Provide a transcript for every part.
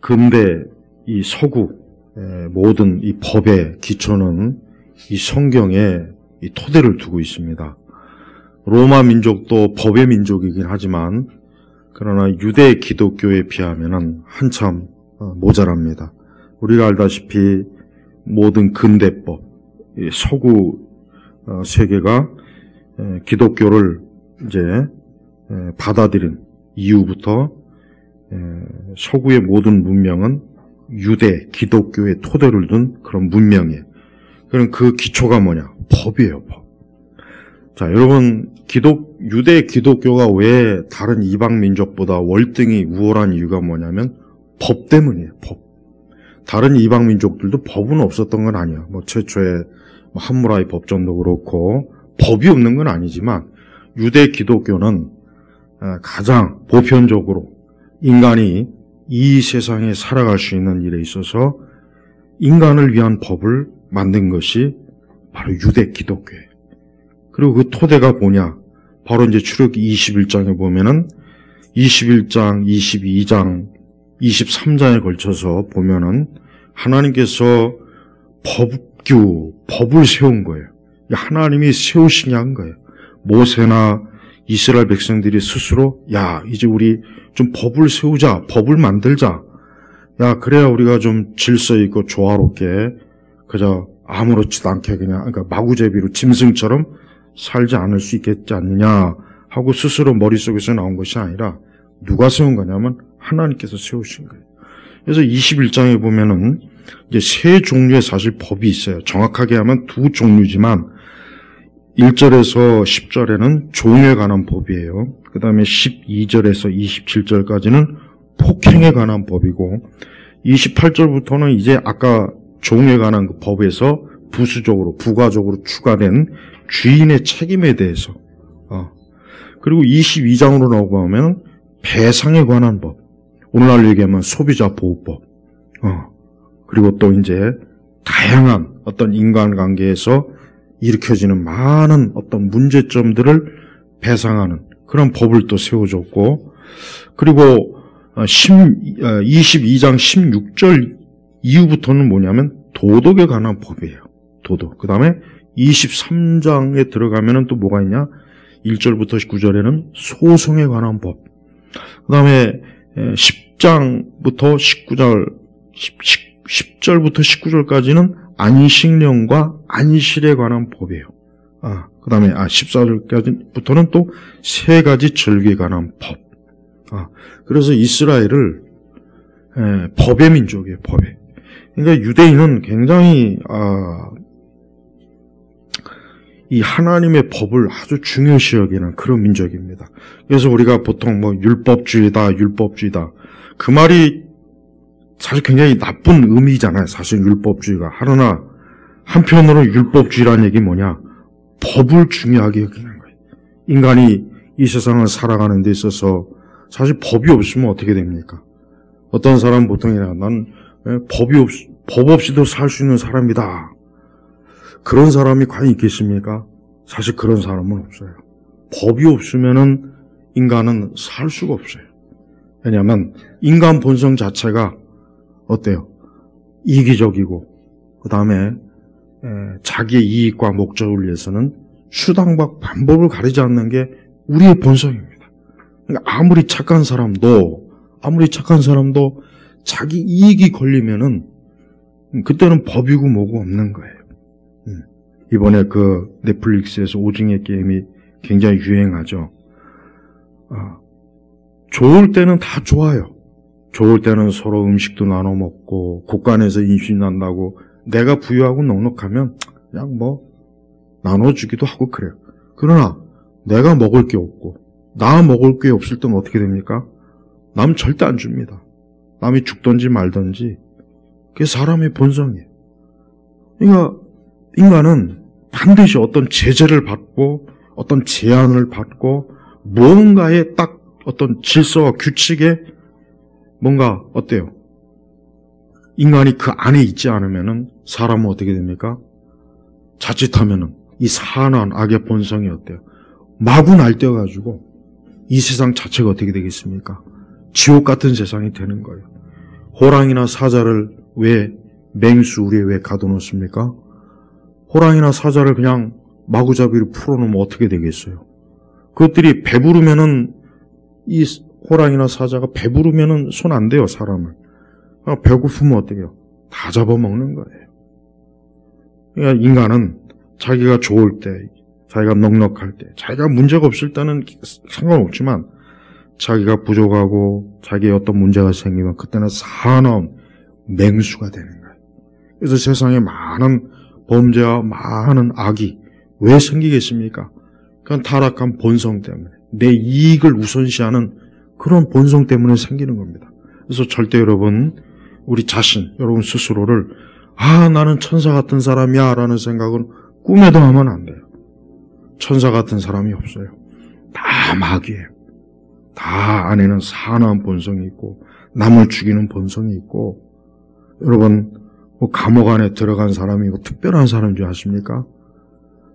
근대 이 서구 모든 이 법의 기초는 이 성경에 이 토대를 두고 있습니다. 로마 민족도 법의 민족이긴 하지만 그러나 유대 기독교에 비하면은 한참 모자랍니다. 우리가 알다시피 모든 근대법, 서구 세계가 기독교를 이제 받아들인 이후부터 서구의 모든 문명은 유대 기독교의 토대를 둔 그런 문명이에요. 그럼 그 기초가 뭐냐? 법이에요, 법. 자, 여러분, 유대 기독교가 왜 다른 이방 민족보다 월등히 우월한 이유가 뭐냐면 법 때문이에요, 법. 다른 이방 민족들도 법은 없었던 건 아니야. 최초의 함무라이 법전도 그렇고 법이 없는 건 아니지만 유대 기독교는 가장 보편적으로 인간이 이 세상에 살아갈 수 있는 일에 있어서 인간을 위한 법을 만든 것이 바로 유대 기독교예요. 그리고 그 토대가 뭐냐? 바로 이제 출애굽기 21장에 보면은 21장, 22장, 23장에 걸쳐서 보면은 하나님께서 법을 세운 거예요. 하나님이 세우시냐 한 거예요. 모세나 이스라엘 백성들이 스스로 이제 우리 좀 법을 세우자, 법을 만들자. 그래야 우리가 좀 질서 있고 조화롭게 그저 아무렇지도 않게 그러니까 마구제비로 짐승처럼 살지 않을 수 있겠지 않느냐 하고 스스로 머릿속에서 나온 것이 아니라 누가 세운 거냐면 하나님께서 세우신 거예요. 그래서 21장에 보면은 이제 세 종류의 사실 법이 있어요. 정확하게 하면 두 종류지만 1절에서 10절에는 종에 관한 법이에요. 그 다음에 12절에서 27절까지는 폭행에 관한 법이고 28절부터는 이제 아까 종에 관한 그 법에서 부가적으로 추가된 주인의 책임에 대해서 그리고 22장으로 나오면 배상에 관한 법, 오늘날 얘기하면 소비자 보호법, 그리고 또 이제 다양한 어떤 인간관계에서 일으켜지는 많은 어떤 문제점들을 배상하는 그런 법을 또 세워줬고, 그리고 22장 16절 이후부터는 뭐냐면 도덕에 관한 법이에요. 도덕. 그 다음에 23장에 들어가면은 또 뭐가 있냐? 1절부터 19절에는 소송에 관한 법. 그 다음에 10장부터 19절, 10절부터 19절까지는 안식년과 안실에 관한 법이에요. 그 다음에 14절까지부터는 또 세 가지 절기에 관한 법. 그래서 이스라엘을 법의 민족이에요, 법의. 그러니까 유대인은 굉장히 이 하나님의 법을 아주 중요시 여기는 그런 민족입니다. 그래서 우리가 보통 율법주의다. 그 말이 사실 굉장히 나쁜 의미잖아요. 사실 율법주의가. 그러나 한편으로 율법주의라는 얘기 뭐냐? 법을 중요하게 여기는 거예요. 인간이 이 세상을 살아가는 데 있어서 사실 법이 없으면 어떻게 됩니까? 어떤 사람은 보통 난 법 없이도 살 수 있는 사람이다. 그런 사람이 과연 있겠습니까? 사실 그런 사람은 없어요. 법이 없으면은 인간은 살 수가 없어요. 왜냐하면 인간 본성 자체가 어때요? 이기적이고 그 다음에 자기의 이익과 목적을 위해서는 수단과 방법을 가리지 않는 게 우리의 본성입니다. 그러니까 아무리 착한 사람도 자기 이익이 걸리면은 그때는 법이고 뭐고 없는 거예요. 이번에 그 넷플릭스에서 오징어 게임이 굉장히 유행하죠. 좋을 때는 다 좋아요. 좋을 때는 서로 음식도 나눠 먹고 곳간에서 임신 난다고 내가 부유하고 넉넉하면 그냥 나눠주기도 하고 그래요. 그러나 내가 먹을 게 없고 나 먹을 게 없을 때는 어떻게 됩니까? 남 절대 안 줍니다. 남이 죽든지 말든지 그게 사람의 본성이에요. 그러니까 인간은 반드시 어떤 제재를 받고 어떤 제한을 받고 무언가의 딱 어떤 질서와 규칙에 뭔가 어때요? 인간이 그 안에 있지 않으면은 사람은 어떻게 됩니까? 자칫하면은 이 사나운 악의 본성이 어때요? 마구 날뛰어가지고 이 세상 자체가 어떻게 되겠습니까? 지옥 같은 세상이 되는 거예요. 호랑이나 사자를 왜 맹수 우리에 왜 가둬놓습니까? 호랑이나 사자를 그냥 마구잡이로 풀어놓으면 어떻게 되겠어요? 그것들이 배부르면은 이 호랑이나 사자가 배부르면은 손 안 대요, 사람을. 배고프면 어떻게 해요? 다 잡아먹는 거예요. 그러니까 인간은 자기가 좋을 때, 자기가 넉넉할 때, 자기가 문제가 없을 때는 상관없지만 자기가 부족하고 자기의 어떤 문제가 생기면 그때는 사나운 맹수가 되는 거예요. 그래서 세상에 많은 범죄와 많은 악이 왜 생기겠습니까? 그건 타락한 본성 때문에, 내 이익을 우선시하는 그런 본성 때문에 생기는 겁니다. 그래서 절대 여러분, 우리 자신, 여러분 스스로를 나는 천사 같은 사람이야 라는 생각은 꿈에도 하면 안 돼요. 천사 같은 사람이 없어요. 다 마귀예요. 다 안에는 사나운 본성이 있고 남을 죽이는 본성이 있고, 여러분 감옥 안에 들어간 사람이 특별한 사람인 줄 아십니까?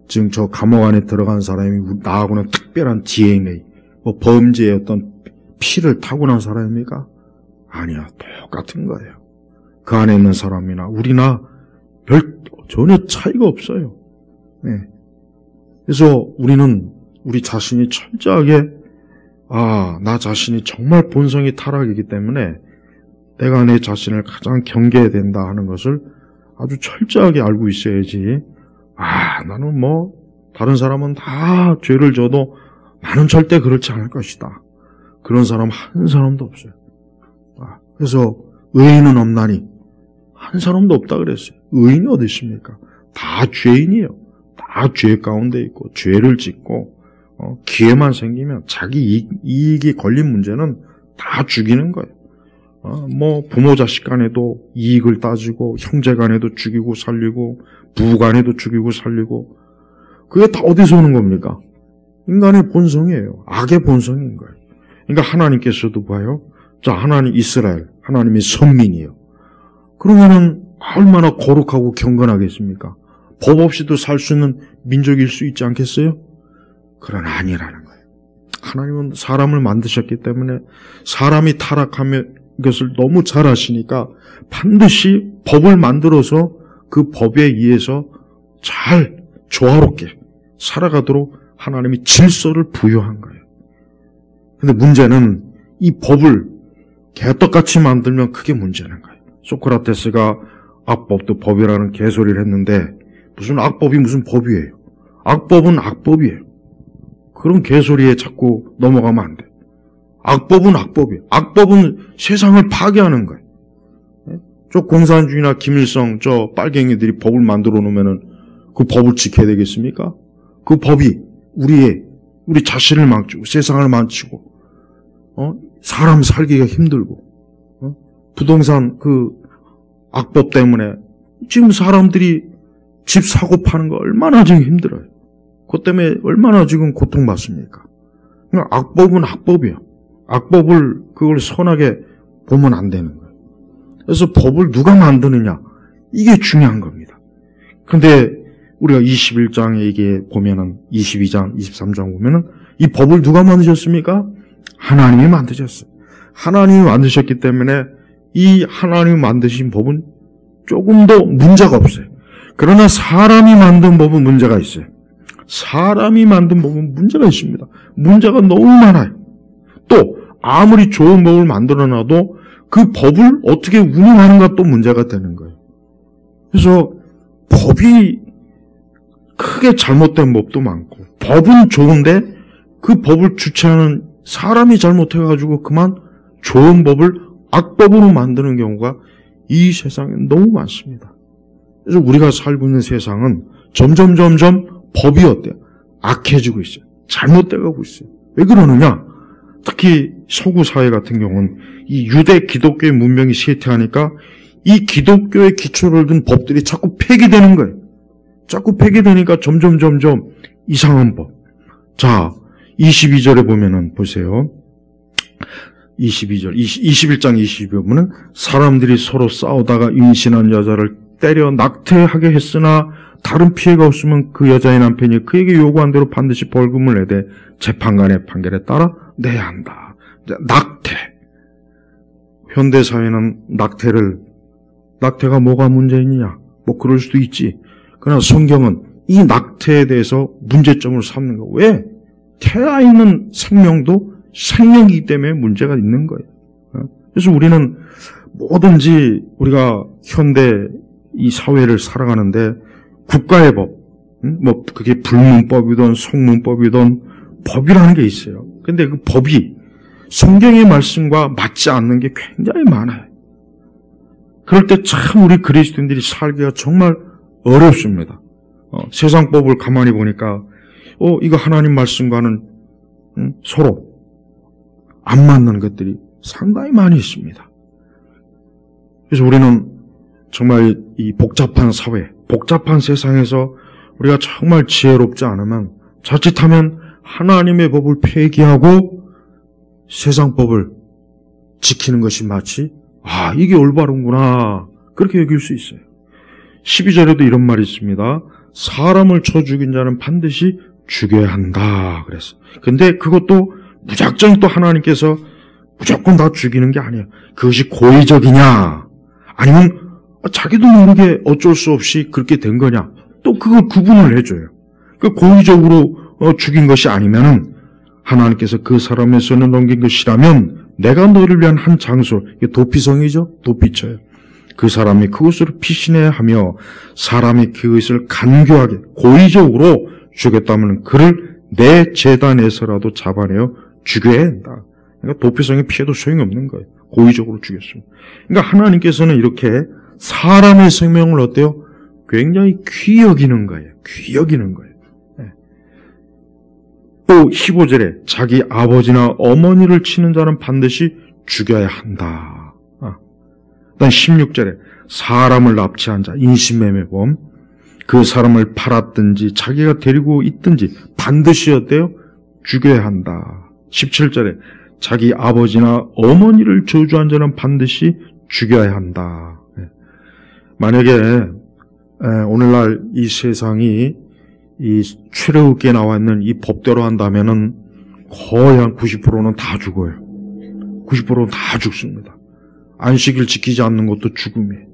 지금 저 감옥 안에 들어간 사람이 나하고는 특별한 DNA, 범죄의 어떤 피를 타고난 사람입니까? 아니야, 똑같은 거예요. 그 안에 있는 사람이나 우리나 전혀 차이가 없어요. 네. 그래서 우리는 우리 자신이 철저하게 나 자신이 정말 본성이 타락이기 때문에 내가 내 자신을 가장 경계해야 된다 하는 것을 아주 철저하게 알고 있어야지, 나는 다른 사람은 다 죄를 져도 나는 절대 그렇지 않을 것이다, 그런 사람 한 사람도 없어요. 그래서 의인은 없나니 한 사람도 없다 그랬어요. 의인이 어디 있습니까? 다 죄인이에요. 다 죄 가운데 있고 죄를 짓고 기회만 생기면 자기 이익이 걸린 문제는 다 죽이는 거예요. 부모 자식 간에도 이익을 따지고, 형제 간에도 죽이고 살리고, 부부 간에도 죽이고 살리고, 그게 다 어디서 오는 겁니까? 인간의 본성이에요. 악의 본성인 거예요. 그러니까 하나님께서도 봐요. 자, 하나님 이스라엘, 하나님이 선민이에요. 그러면은 얼마나 거룩하고 경건하겠습니까? 법 없이도 살 수 있는 민족일 수 있지 않겠어요? 그러나 아니라는 거예요. 하나님은 사람을 만드셨기 때문에 사람이 타락하면 이것을 너무 잘 아시니까 반드시 법을 만들어서 그 법에 의해서 잘 조화롭게 살아가도록 하나님이 질서를 부여한 거예요. 근데 문제는 이 법을 개떡같이 만들면 그게 문제는 거예요. 소크라테스가 악법도 법이라는 개소리를 했는데 무슨 악법이 무슨 법이에요. 악법은 악법이에요. 그런 개소리에 자꾸 넘어가면 안 돼. 악법은 악법이에요. 악법은 세상을 파괴하는 거예요. 저 공산주의나 김일성 저 빨갱이들이 법을 만들어 놓으면은 그 법을 지켜야 되겠습니까? 그 법이 우리 자신을 망치고 세상을 망치고 사람 살기가 힘들고 부동산 그 악법 때문에 지금 사람들이 집 사고 파는 거 얼마나 지금 힘들어요. 그것 때문에 얼마나 지금 고통받습니까? 그러니까 악법은 악법이야. 악법을 그걸 선하게 보면 안 되는 거예요. 그래서 법을 누가 만드느냐, 이게 중요한 겁니다. 그런데 우리가 21장에 이게 보면은 22장, 23장 보면은 이 법을 누가 만드셨습니까? 하나님이 만드셨어요. 하나님이 만드셨기 때문에 이 하나님이 만드신 법은 조금도 문제가 없어요. 그러나 사람이 만든 법은 문제가 있어요. 사람이 만든 법은 문제가 있습니다. 문제가 너무 많아요. 또 아무리 좋은 법을 만들어놔도 그 법을 어떻게 운영하는가 또 문제가 되는 거예요. 그래서 법이 크게 잘못된 법도 많고, 법은 좋은데 그 법을 주체하는 사람이 잘못해가지고 그만 좋은 법을 악법으로 만드는 경우가 이 세상에 너무 많습니다. 그래서 우리가 살고 있는 세상은 점점 법이 어때요? 악해지고 있어요. 잘못돼가고 있어요. 왜 그러느냐? 특히 서구 사회 같은 경우는 이 유대 기독교의 문명이 쇠퇴하니까 이 기독교의 기초를 둔 법들이 자꾸 폐기되는 거예요. 자꾸 폐기되니까 점점 이상한 법. 자, 22절에 보면은 보세요. 21장 22절에 보면은 사람들이 서로 싸우다가 임신한 여자를 때려 낙태하게 했으나 다른 피해가 없으면 그 여자의 남편이 그에게 요구한 대로 반드시 벌금을 내되 재판관의 판결에 따라 내야 한다. 낙태. 현대사회는 낙태가 뭐가 문제이냐? 뭐 그럴 수도 있지. 그러나 성경은 이 낙태에 대해서 문제점을 삼는 거. 왜? 태아 있는 생명도 생명이기 때문에 문제가 있는 거예요. 그래서 우리는 뭐든지 우리가 현대 이 사회를 살아가는데 국가의 법, 뭐 그게 불문법이든 성문법이든 법이라는 게 있어요. 근데 그 법이 성경의 말씀과 맞지 않는 게 굉장히 많아요. 그럴 때 참 우리 그리스도인들이 살기가 정말 어렵습니다. 세상 법을 가만히 보니까 이거 하나님 말씀과는 서로 안 맞는 것들이 상당히 많이 있습니다. 그래서 우리는 정말 이 복잡한 사회, 복잡한 세상에서 우리가 정말 지혜롭지 않으면 자칫하면 하나님의 법을 폐기하고 세상 법을 지키는 것이 마치 이게 올바른구나 그렇게 여길 수 있어요. 12절에도 이런 말이 있습니다. 사람을 쳐 죽인 자는 반드시 죽여야 한다 그랬어요. 근데 그것도 무작정 또 하나님께서 무조건 다 죽이는 게 아니에요. 그것이 고의적이냐 아니면 자기도 모르게 어쩔 수 없이 그렇게 된 거냐 또 그걸 구분을 해줘요. 그 고의적으로 죽인 것이 아니면은 하나님께서 그 사람의 손에 넘긴 것이라면 내가 너를 위한 한 장소, 이게 도피성이죠? 도피처예요. 그 사람이 그것으로 피신해야 하며 사람이 그것을 간교하게 고의적으로 죽였다면 그를 내 재단에서라도 잡아내어 죽여야 한다. 그러니까 도피성이 피해도 소용이 없는 거예요. 고의적으로 죽였습니다. 그러니까 하나님께서는 이렇게 사람의 생명을 어때요? 굉장히 귀히 여기는 거예요. 귀히 여기는 거예요. 또 15절에 자기 아버지나 어머니를 치는 자는 반드시 죽여야 한다. 그다음 16절에 사람을 납치한 자, 인신매매범, 그 사람을 팔았든지 자기가 데리고 있든지 반드시 어때요? 죽여야 한다. 17절에 자기 아버지나 어머니를 저주한 자는 반드시 죽여야 한다. 만약에 오늘날 이 세상이 이 출애굽기에 나와 있는 이 법대로 한다면은 거의 한 90%는 다 죽어요. 90%는 다 죽습니다. 안식일 지키지 않는 것도 죽음이에요.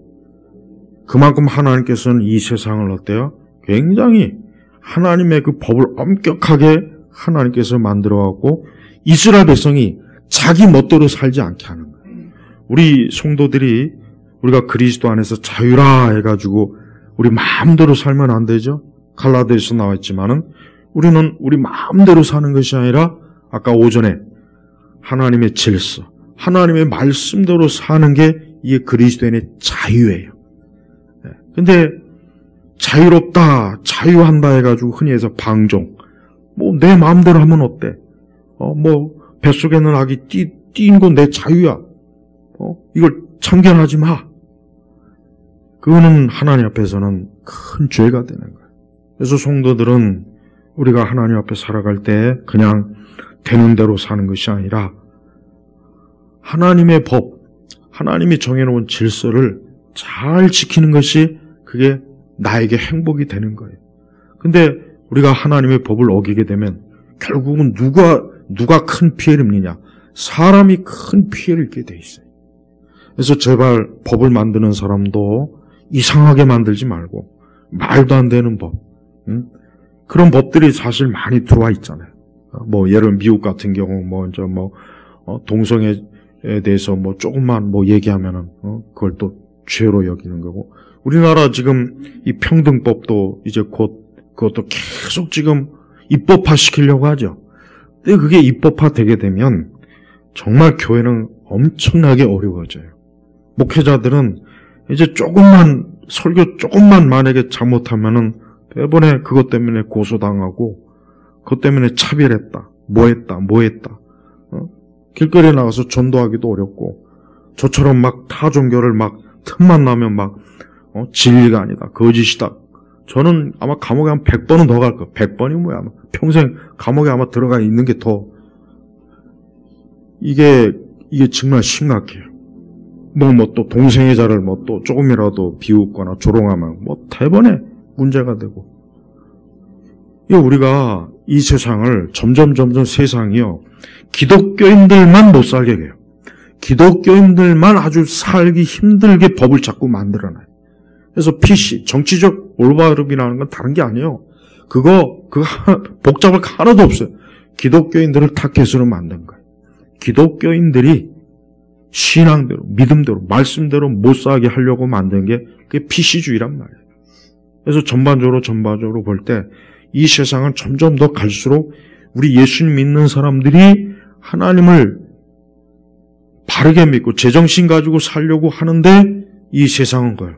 그만큼 하나님께서는 이 세상을 어때요? 굉장히 하나님의 그 법을 엄격하게 하나님께서 만들어갖고 이스라엘 백성이 자기 멋대로 살지 않게 하는 거예요. 우리 성도들이 우리가 그리스도 안에서 자유라 해가지고 우리 마음대로 살면 안 되죠? 갈라디아에서 나왔지만은 우리는 우리 마음대로 사는 것이 아니라 아까 오전에 하나님의 질서, 하나님의 말씀대로 사는 게 이게 그리스도인의 자유예요. 근데 자유롭다, 자유한다 해가지고 흔히 해서 방종. 뭐 내 마음대로 하면 어때? 뭐 뱃속에 있는 아기 뛴 건 내 자유야. 이걸 참견하지 마. 그거는 하나님 앞에서는 큰 죄가 되는 거예요. 그래서 성도들은 우리가 하나님 앞에 살아갈 때 그냥 되는 대로 사는 것이 아니라 하나님의 법, 하나님이 정해놓은 질서를 잘 지키는 것이 그게 나에게 행복이 되는 거예요. 근데 우리가 하나님의 법을 어기게 되면 결국은 누가 큰 피해를 입느냐? 사람이 큰 피해를 입게 돼 있어요. 그래서 제발 법을 만드는 사람도 이상하게 만들지 말고 말도 안 되는 법, 그런 법들이 사실 많이 들어와 있잖아요. 뭐 예를 미국 같은 경우 동성애에 대해서 뭐 조금만 얘기하면은 그걸 또 죄로 여기는 거고, 우리나라 지금 이 평등법도 이제 곧 그것도 계속 지금 입법화 시키려고 하죠. 근데 그게 입법화 되게 되면 정말 교회는 엄청나게 어려워져요. 목회자들은 이제 설교 조금만 만약에 잘못하면은 매번에 그것 때문에 고소당하고, 그것 때문에 차별했다, 뭐했다. 길거리에 나가서 전도하기도 어렵고, 저처럼 막 타 종교를 막 틈만 나면 막, 진리가 아니다, 거짓이다. 저는 아마 감옥에 한 100번은 더 갈 거예요. 100번이 뭐야. 아마 평생 감옥에 아마 들어가 있는 게 더, 이게 정말 심각해요. 또 동생의 자를 또 조금이라도 비웃거나 조롱하면 대번에 문제가 되고. 우리가 이 세상을 점점 세상이요, 기독교인들만 못 살게 해요. 기독교인들만 아주 살기 힘들게 법을 자꾸 만들어놔요. 그래서 PC, 정치적 올바름이라는 건 다른 게 아니에요. 그거 복잡할 거 하나도 없어요. 기독교인들을 타겟으로 만든 거예요. 기독교인들이 신앙대로, 믿음대로, 말씀대로 못 살게 하려고 만든 게 그게 PC주의란 말이에요. 그래서 전반적으로 볼 때 이 세상은 점점 더 갈수록 우리 예수님 믿는 사람들이 하나님을 바르게 믿고 제정신 가지고 살려고 하는데 이 세상은 거예요.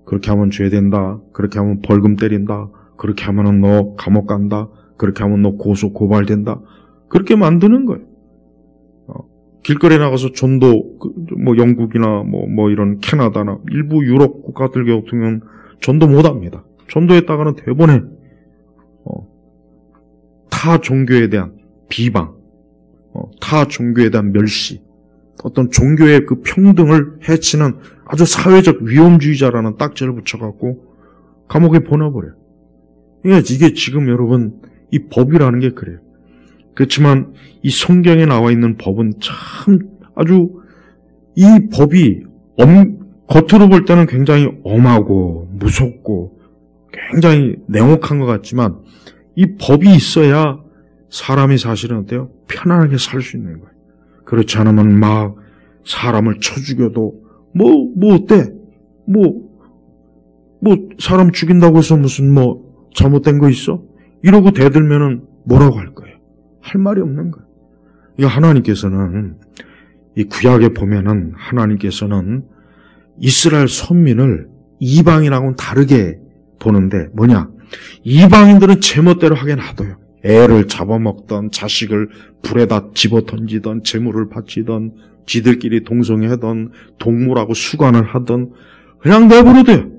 그렇게 하면 죄 된다. 그렇게 하면 벌금 때린다. 그렇게 하면 너 감옥 간다. 그렇게 하면 너 고발된다. 그렇게 만드는 거예요. 길거리에 나가서 전도, 영국이나 이런 캐나다나 일부 유럽 국가들 같으면 전도 못 합니다. 전도했다가는 대번에, 타 종교에 대한 비방, 타 종교에 대한 멸시, 어떤 종교의 그 평등을 해치는 아주 사회적 위험주의자라는 딱지를 붙여갖고 감옥에 보내버려요. 이게 지금 여러분, 이 법이라는 게 그래요. 그렇지만 이 성경에 나와 있는 법은 참 아주 이 법이 겉으로 볼 때는 굉장히 엄하고 무섭고 굉장히 냉혹한 것 같지만 이 법이 있어야 사람이 사실은 어때요? 편안하게 살 수 있는 거예요. 그렇지 않으면 막 사람을 쳐 죽여도 어때? 사람 죽인다고 해서 무슨 잘못된 거 있어? 이러고 대들면은 뭐라고 할 거예요? 할 말이 없는 거예요. 이 하나님께서는 이 구약에 보면은 하나님께서는 이스라엘 선민을 이방인하고는 다르게 보는데 이방인들은 제멋대로 하게 놔둬요. 애를 잡아먹던 자식을 불에다 집어 던지던 재물을 바치던 지들끼리 동성애하던 동물하고 수관을 하던 그냥 내버려둬요.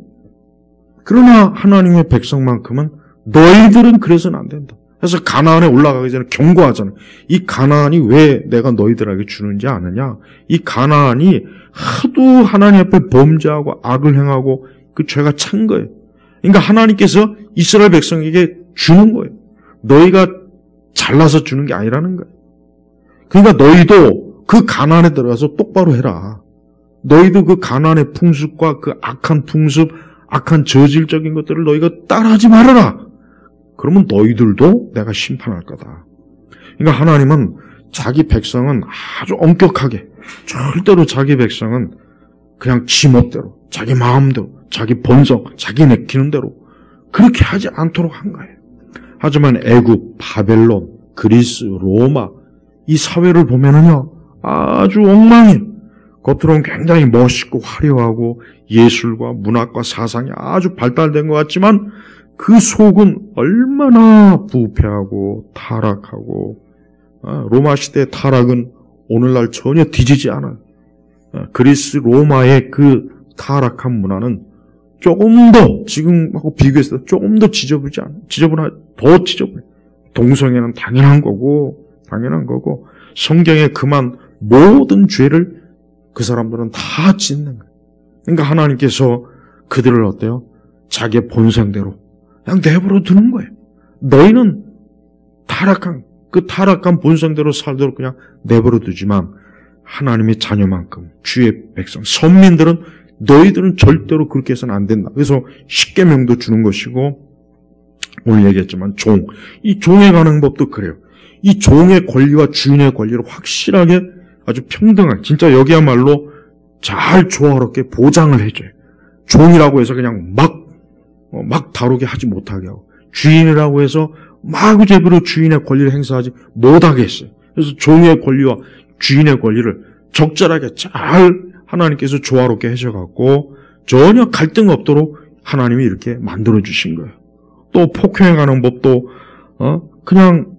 그러나 하나님의 백성만큼은 너희들은 그래서는 안 된다. 그래서 가나안에 올라가기 전에 경고하잖아요. 이 가나안이 왜 내가 너희들에게 주는지 아느냐? 이 가나안이 하도 하나님 앞에 범죄하고 악을 행하고 그 죄가 찬 거예요. 그러니까 하나님께서 이스라엘 백성에게 주는 거예요. 너희가 잘나서 주는 게 아니라는 거예요. 그러니까 너희도 그 가나안에 들어가서 똑바로 해라. 너희도 그 가나안의 풍습과 그 악한 풍습, 악한 저질적인 것들을 너희가 따라하지 말아라. 그러면 너희들도 내가 심판할 거다. 그러니까 하나님은 자기 백성은 아주 엄격하게, 절대로 자기 백성은 그냥 지 멋대로, 자기 마음대로, 자기 본성, 자기 내키는 대로 그렇게 하지 않도록 한 거예요. 하지만 애굽, 바벨론, 그리스, 로마 이 사회를 보면은요 아주 엉망이에요. 겉으로는 굉장히 멋있고 화려하고 예술과 문학과 사상이 아주 발달된 것 같지만 그 속은 얼마나 부패하고 타락하고 로마 시대의 타락은 오늘날 전혀 뒤지지 않아요. 그리스 로마의 그 타락한 문화는 조금 더 지금하고 비교했을 때 조금 더 더 지저분해. 동성애는 당연한 거고 성경에 금한 모든 죄를 그 사람들은 다 짓는 거예요. 그러니까 하나님께서 그들을 어때요? 자기의 본성대로 그냥 내버려 두는 거예요. 너희는 타락한 본성대로 살도록 그냥 내버려 두지만 하나님의 자녀만큼 주의 백성, 선민들은 너희들은 절대로 그렇게 해서는 안 된다. 그래서 십계명도 주는 것이고 오늘 얘기했지만 이 종에 관한 법도 그래요. 이 종의 권리와 주인의 권리를 확실하게 아주 평등하게 진짜 여기야말로 잘 조화롭게 보장을 해줘요. 종이라고 해서 그냥 막 다루게 하지 못하게 하고 주인이라고 해서 마구잡이로 주인의 권리를 행사하지 못하게 했어요. 그래서 종의 권리와 주인의 권리를 적절하게 잘 하나님께서 조화롭게 해셔갖고 전혀 갈등 없도록 하나님이 이렇게 만들어주신 거예요. 또 폭행에 관한 법도 그냥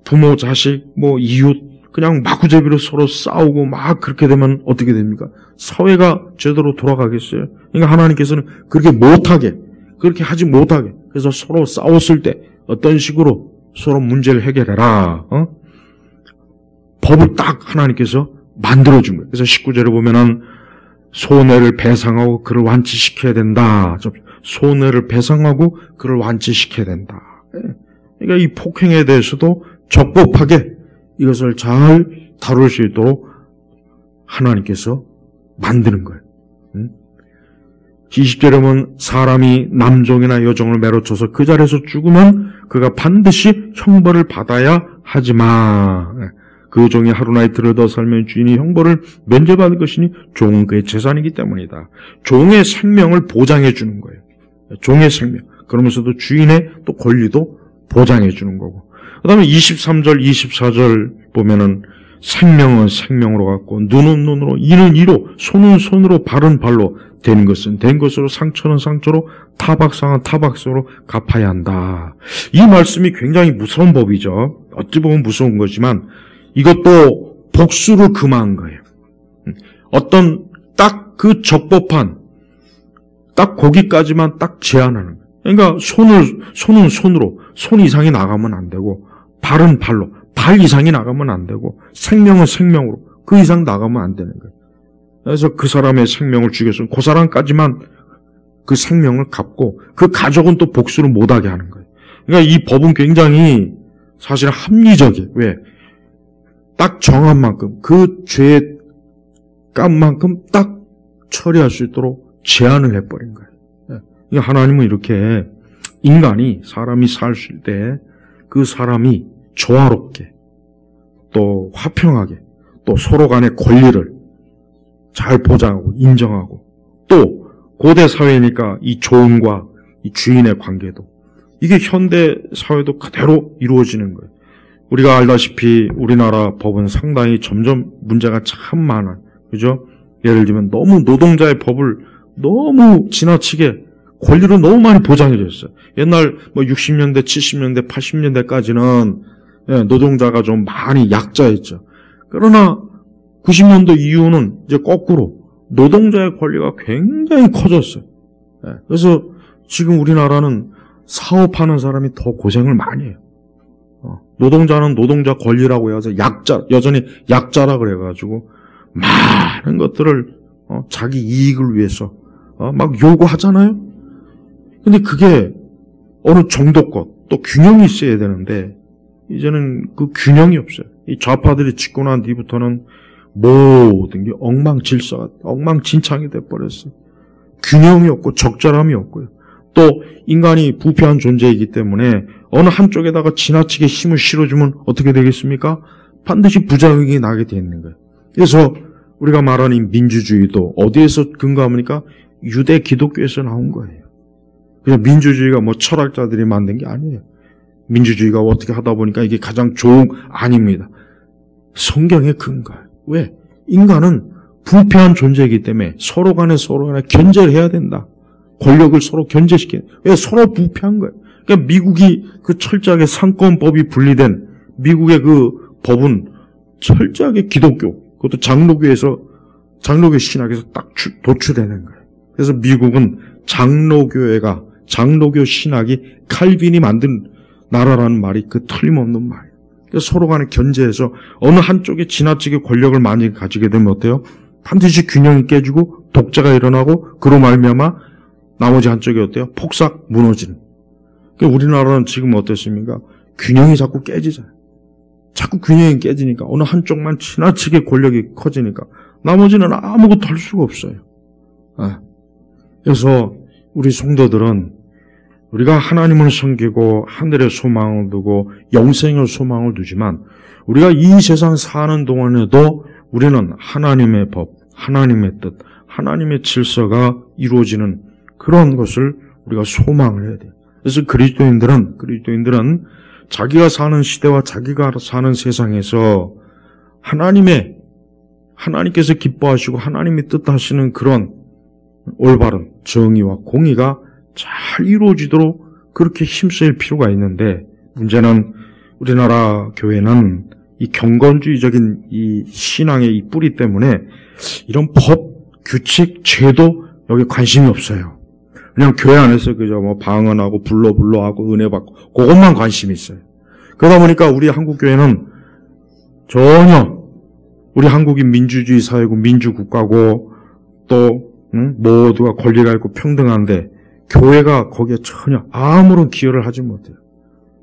부모, 자식, 이웃 그냥 마구잡이로 서로 싸우고 막 그렇게 되면 어떻게 됩니까? 사회가 제대로 돌아가겠어요? 그러니까 하나님께서는 그렇게 하지 못하게 그래서 서로 싸웠을 때 어떤 식으로 서로 문제를 해결해라. 법을 딱 하나님께서 만들어준 거예요. 그래서 19절에 보면은 손해를 배상하고 그를 완치시켜야 된다. 손해를 배상하고 그를 완치시켜야 된다. 그러니까 이 폭행에 대해서도 적법하게 이것을 잘 다룰 수 있도록 하나님께서 만드는 거예요. 20절에 보면 사람이 남종이나 여종을 매로쳐서 그 자리에서 죽으면 그가 반드시 형벌을 받아야 하지만 그 종이 하루나 이틀을 더 살면 주인이 형벌을 면제받을 것이니 종은 그의 재산이기 때문이다. 종의 생명을 보장해 주는 거예요. 종의 생명. 그러면서도 주인의 또 권리도 보장해 주는 거고. 그 다음에 23절, 24절 보면은 생명은 생명으로 갖고 눈은 눈으로, 이는 이로, 손은 손으로, 발은 발로, 된 것은 된 것으로, 상처는 상처로, 타박상은 타박상으로 갚아야 한다. 이 말씀이 굉장히 무서운 법이죠. 어찌 보면 무서운 거지만 이것도 복수를 금한 거예요. 어떤 딱 그 적법한 딱 거기까지만 딱 제한하는 거예요. 그러니까 손은 손으로, 손 이상이 나가면 안 되고, 발은 발로, 발 이상이 나가면 안 되고, 생명은 생명으로, 그 이상 나가면 안 되는 거예요. 그래서 그 사람의 생명을 죽여서 그 사람까지만 그 생명을 갚고, 그 가족은 또 복수를 못하게 하는 거예요. 그러니까 이 법은 굉장히 사실 합리적이에요. 왜? 딱 정한 만큼, 그 죄의 값만큼 딱 처리할 수 있도록 제한을 해버린 거예요. 하나님은 이렇게 인간이, 사람이 살 때 그 사람이 조화롭게 또 화평하게 또 서로 간의 권리를 잘 보장하고 인정하고, 또 고대 사회니까 이 종과 이 주인의 관계도 이게 현대 사회도 그대로 이루어지는 거예요. 우리가 알다시피 우리나라 법은 상당히 점점 문제가 참 많아요. 그죠? 예를 들면 너무 노동자의 법을 너무 지나치게 권리를 너무 많이 보장해 줬어요. 옛날 60년대, 70년대, 80년대까지는 노동자가 좀 많이 약자였죠. 그러나 90년대 이후는 이제 거꾸로 노동자의 권리가 굉장히 커졌어요. 그래서 지금 우리나라는 사업하는 사람이 더 고생을 많이 해요. 노동자는 노동자 권리라고 해서 여전히 약자라 그래가지고 많은 것들을 자기 이익을 위해서 막 요구하잖아요. 근데 그게 어느 정도껏 또 균형이 있어야 되는데 이제는 그 균형이 없어요. 이 좌파들이 짓고 난 뒤부터는 모든 게 엉망진창이 돼버렸어요. 균형이 없고 적절함이 없고요. 또 인간이 부패한 존재이기 때문에 어느 한쪽에다가 지나치게 힘을 실어주면 어떻게 되겠습니까? 반드시 부작용이 나게 돼 있는 거예요. 그래서 우리가 말하는 이 민주주의도 어디에서 근거합니까? 유대 기독교에서 나온 거예요. 그냥 민주주의가 철학자들이 만든 게 아니에요. 민주주의가 어떻게 하다 보니까 이게 가장 좋은, 아닙니다. 성경의 근거예요. 왜? 인간은 부패한 존재이기 때문에 서로 간에 견제를 해야 된다. 권력을 서로 견제시켜야 돼. 왜? 서로 부패한 거예요. 그러니까 미국이 그 철저하게 상권법이 분리된 미국의 그 법은 철저하게 기독교, 그것도 장로교 신학에서 딱 도출되는 거예요. 그래서 미국은 장로교 신학이 칼빈이 만든 나라라는 말이 그 틀림없는 말이에요. 그래서 서로 간에 견제해서 어느 한쪽에 지나치게 권력을 많이 가지게 되면 어때요? 반드시 균형이 깨지고 독재가 일어나고 그로 말미암아 나머지 한쪽이 어때요? 폭삭 무너지는. 그러니까 우리나라는 지금 어떻습니까? 균형이 자꾸 깨지잖아요. 자꾸 균형이 깨지니까 어느 한쪽만 지나치게 권력이 커지니까 나머지는 아무것도 할 수가 없어요. 그래서 우리 성도들은 우리가 하나님을 섬기고 하늘의 소망을 두고 영생의 소망을 두지만 우리가 이 세상 사는 동안에도 우리는 하나님의 법, 하나님의 뜻, 하나님의 질서가 이루어지는 그런 것을 우리가 소망을 해야 돼요. 그래서 그리스도인들은 자기가 사는 시대와 자기가 사는 세상에서 하나님께서 기뻐하시고 하나님이 뜻하시는 그런 올바른 정의와 공의가 잘 이루어지도록 그렇게 힘쓸 필요가 있는데, 문제는 우리나라 교회는 이 경건주의적인 이 신앙의 이 뿌리 때문에 이런 법, 규칙, 제도 여기 관심이 없어요. 그냥 교회 안에서 그저 방언하고 불러하고 은혜 받고 그것만 관심이 있어요. 그러다 보니까 우리 한국 교회는 전혀 우리 한국이 민주주의 사회고 민주국가고 또 모두가 권리가 있고 평등한데 교회가 거기에 전혀 아무런 기여를 하지 못해요.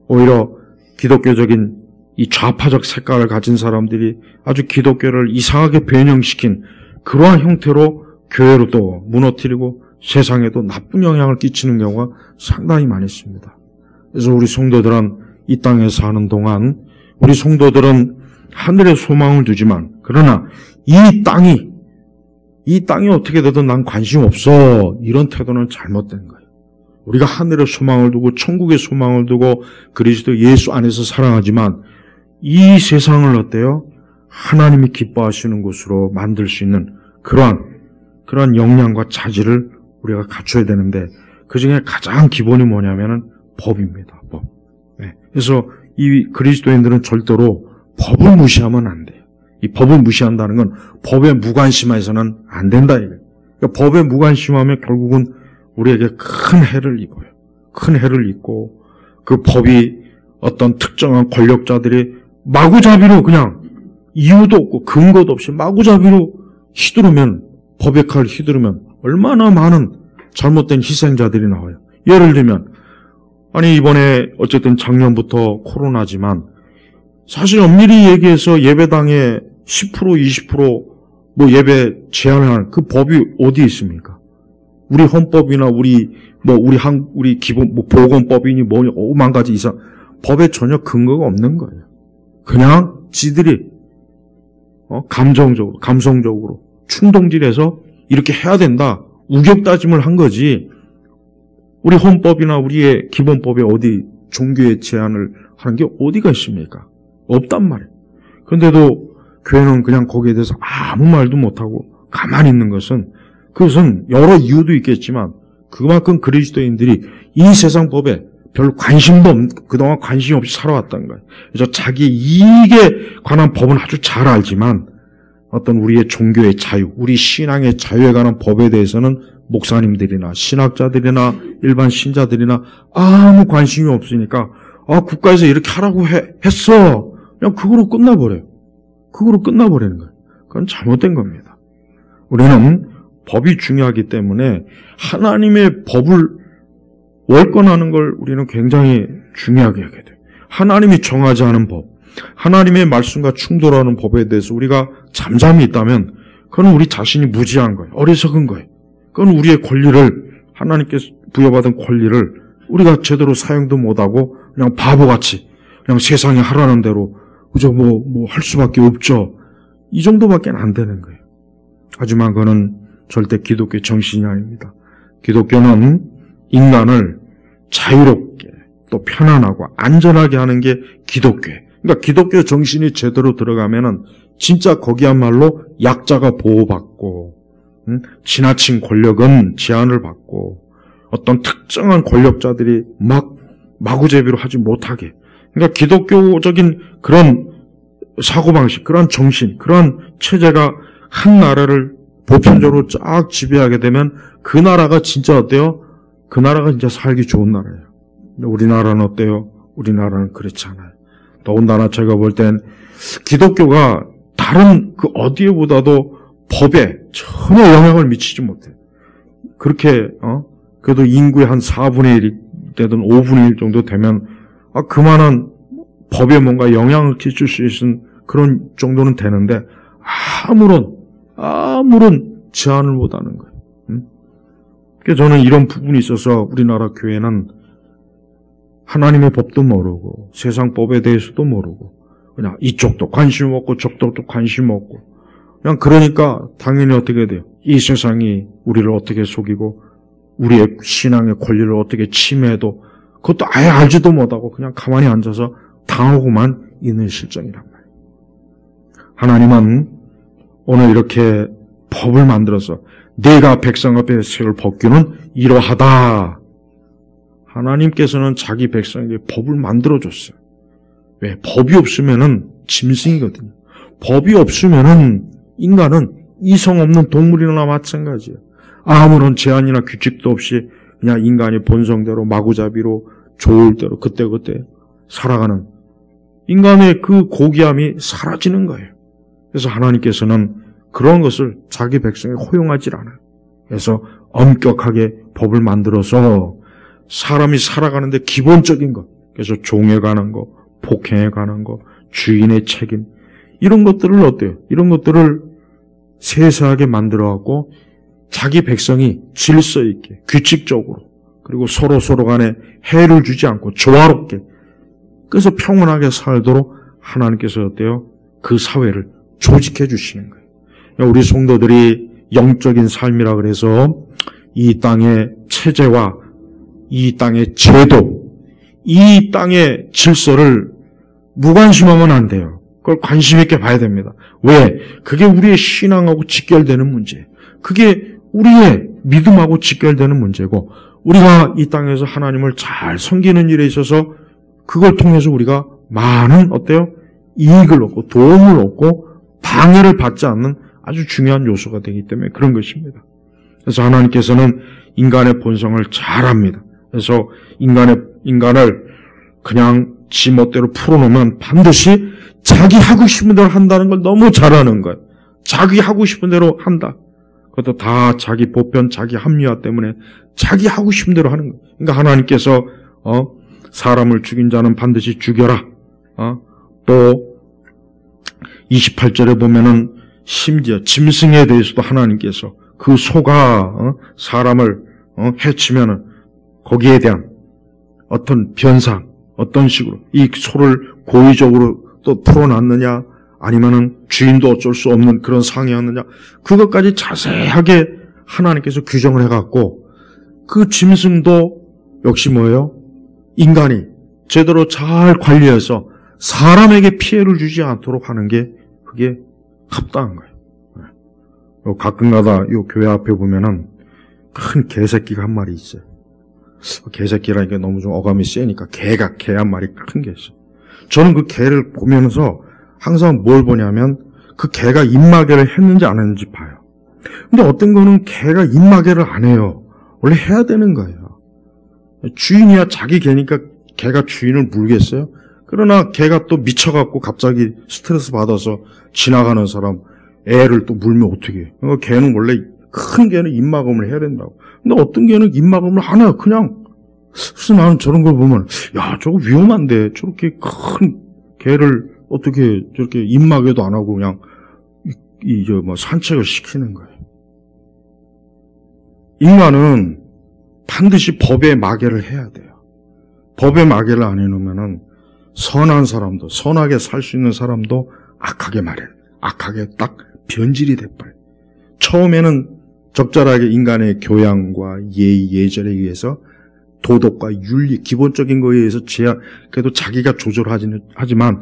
오히려 기독교적인 이 좌파적 색깔을 가진 사람들이 아주 기독교를 이상하게 변형시킨 그러한 형태로 교회로 또 무너뜨리고 세상에도 나쁜 영향을 끼치는 경우가 상당히 많이 있습니다. 그래서 우리 성도들은 이 땅에 사는 동안 우리 성도들은 하늘에 소망을 두지만 그러나 이 땅이 어떻게 되든 난 관심 없어. 이런 태도는 잘못된 거예요. 우리가 하늘에 소망을 두고 천국에 소망을 두고 그리스도 예수 안에서 사랑하지만 이 세상을 어때요? 하나님이 기뻐하시는 곳으로 만들 수 있는 그러한 역량과 자질을 우리가 갖춰야 되는데 그 중에 가장 기본이 뭐냐면은 법입니다. 법. 네. 그래서 이 그리스도인들은 절대로 법을 무시하면 안 돼요. 이 법을 무시한다는 건 법에 무관심해서는 안 된다 이거예요. 그러니까 법에 무관심하면 결국은 우리에게 큰 해를 입어요. 큰 해를 입고 그 법이 어떤 특정한 권력자들이 마구잡이로 그냥 이유도 없고 근거도 없이 마구잡이로 휘두르면 법의 칼을 휘두르면 얼마나 많은 잘못된 희생자들이 나와요. 예를 들면 아니 이번에 어쨌든 작년부터 코로나지만 사실 엄밀히 얘기해서 예배당에 10% 20% 뭐 예배 제한하는 그 법이 어디 있습니까? 우리 헌법이나 우리 기본 보건법이니 뭐니 5만 가지 이상 법에 전혀 근거가 없는 거예요. 그냥 지들이 감성적으로 충동질해서 이렇게 해야 된다. 우격다짐을 한 거지. 우리 헌법이나 우리의 기본법에 어디 종교의 제한을 하는 게 어디가 있습니까? 없단 말이에요. 그런데도 교회는 그냥 거기에 대해서 아무 말도 못하고 가만히 있는 그것은 여러 이유도 있겠지만 그만큼 그리스도인들이 이 세상 법에 별 그동안 관심 없이 살아왔다는 거예요. 그래서 자기 이익에 관한 법은 아주 잘 알지만 어떤 우리의 종교의 자유, 우리 신앙의 자유에 관한 법에 대해서는 목사님들이나 신학자들이나 일반 신자들이나 아무 관심이 없으니까 국가에서 이렇게 하라고 했어. 그냥 그거로 끝나버려요. 그거로 끝나버리는 거예요. 그건 잘못된 겁니다. 우리는 법이 중요하기 때문에 하나님의 법을 월권하는 걸 우리는 굉장히 중요하게 하게 돼요. 하나님이 정하지 않은 법, 하나님의 말씀과 충돌하는 법에 대해서 우리가 잠잠히 있다면 그건 우리 자신이 무지한 거예요. 어리석은 거예요. 그건 우리의 권리를 하나님께서 부여받은 권리를 우리가 제대로 사용도 못하고 그냥 바보같이 그냥 세상에 하라는 대로 그저 뭐 할 수밖에 없죠. 이 정도밖에 안 되는 거예요. 하지만 그거는 절대 기독교 정신이 아닙니다. 기독교는 인간을 자유롭게 또 편안하고 안전하게 하는 게 기독교예요. 그러니까 기독교 정신이 제대로 들어가면은 진짜 거기야말로 약자가 보호받고 지나친 권력은 제한을 받고 어떤 특정한 권력자들이 마구제비로 하지 못하게. 그러니까 기독교적인 그런 사고방식, 그런 정신, 그런 체제가 한 나라를 보편적으로 쫙 지배하게 되면 그 나라가 진짜 어때요? 그 나라가 진짜 살기 좋은 나라예요. 근데 우리나라는 어때요? 우리나라는 그렇지 않아요. 더군다나 제가 볼 땐 기독교가 다른 그 어디에보다도 법에 전혀 영향을 미치지 못해요. 그렇게 그래도 인구의 한 4분의 1이 되든 5분의 1 정도 되면 그만한 법에 뭔가 영향을 끼칠 수 있는 그런 정도는 되는데 아무런 제한을 못하는 거예요. 그래서 저는 이런 부분이 있어서 우리나라 교회는 하나님의 법도 모르고 세상 법에 대해서도 모르고 그냥 이쪽도 관심 없고 저쪽도 관심 없고 그냥 그러니까 당연히 어떻게 돼요? 이 세상이 우리를 어떻게 속이고 우리의 신앙의 권리를 어떻게 침해해도 그것도 아예 알지도 못하고 그냥 가만히 앉아서 당하고만 있는 실정이란 말이에요. 하나님은 오늘 이렇게 법을 만들어서 내가 백성 앞에 세울 법규는 이러하다. 하나님께서는 자기 백성에게 법을 만들어줬어요. 왜? 법이 없으면은 짐승이거든요. 법이 없으면은 인간은 이성 없는 동물이나 마찬가지예요. 아무런 제한이나 규칙도 없이 그냥 인간이 본성대로 마구잡이로 좋을 대로 그때그때 살아가는 인간의 그 고귀함이 사라지는 거예요. 그래서 하나님께서는 그런 것을 자기 백성에 허용하지 않아요. 그래서 엄격하게 법을 만들어서 사람이 살아가는데 기본적인 것, 그래서 종에 관한 거, 폭행에 관한 거, 주인의 책임, 이런 것들을 어때요? 이런 것들을 세세하게 만들어갖고 자기 백성이 질서 있게, 규칙적으로, 그리고 서로 간에 해를 주지 않고 조화롭게, 그래서 평온하게 살도록 하나님께서 어때요? 그 사회를 조직해 주시는 거예요. 우리 성도들이 영적인 삶이라 그래서 이 땅의 체제와 이 땅의 제도, 이 땅의 질서를 무관심하면 안 돼요. 그걸 관심 있게 봐야 됩니다. 왜? 그게 우리의 신앙하고 직결되는 문제예요. 그게 우리의 믿음하고 직결되는 문제고, 우리가 이 땅에서 하나님을 잘 섬기는 일에 있어서 그걸 통해서 우리가 많은 어때요? 이익을 얻고 도움을 얻고 방해를 받지 않는 아주 중요한 요소가 되기 때문에 그런 것입니다. 그래서 하나님께서는 인간의 본성을 잘 압니다. 그래서 인간을 그냥 지 멋대로 풀어놓으면 반드시 자기 하고 싶은 대로 한다는 걸 너무 잘하는 거예요. 자기 하고 싶은 대로 한다. 그것도 다 자기 보편, 자기 합리화 때문에 자기 하고 싶은 대로 하는 거예요. 그러니까 하나님께서 사람을 죽인 자는 반드시 죽여라. 또 28절에 보면은 심지어 짐승에 대해서도 하나님께서 그 소가 사람을 해치면은 거기에 대한 어떤 변상, 어떤 식으로 이 소를 고의적으로 또 풀어놨느냐, 아니면은 주인도 어쩔 수 없는 그런 상황이었느냐, 그것까지 자세하게 하나님께서 규정을 해갖고 그 짐승도 역시 뭐예요? 인간이 제대로 잘 관리해서 사람에게 피해를 주지 않도록 하는 게 그게 합당한 거예요. 가끔가다 이 교회 앞에 보면은 큰 개새끼가 한 마리 있어요. 개새끼라니까 너무 좀 어감이 세니까 개 한 마리 큰 게 있어요. 저는 그 개를 보면서 항상 뭘 보냐면 그 개가 입마개를 했는지 안 했는지 봐요. 근데 어떤 거는 개가 입마개를 안 해요. 원래 해야 되는 거예요. 주인이야 자기 개니까 개가 주인을 물겠어요? 그러나 개가 또 미쳐갖고 갑자기 스트레스 받아서 지나가는 사람 애를 또 물면 어떻게 해요? 그러니까 개는 원래 큰 개는 입마검을 해야 된다고. 근데 어떤 개는 입마검을 안 해요. 그냥. 그래서 나는 저런 걸 보면 야 저거 위험한데 저렇게 큰 개를 어떻게 저렇게 입마개도 안 하고 그냥 산책을 시키는 거예요. 인간은 반드시 법의 마개를 해야 돼요. 법의 마개를 안 해놓으면은 선한 사람도, 선하게 살 수 있는 사람도 악하게 딱 변질이 돼버려요. 처음에는 적절하게 인간의 교양과 예의, 예절에 의해서 도덕과 윤리, 기본적인 거에 의해서 그래도 자기가 조절하지만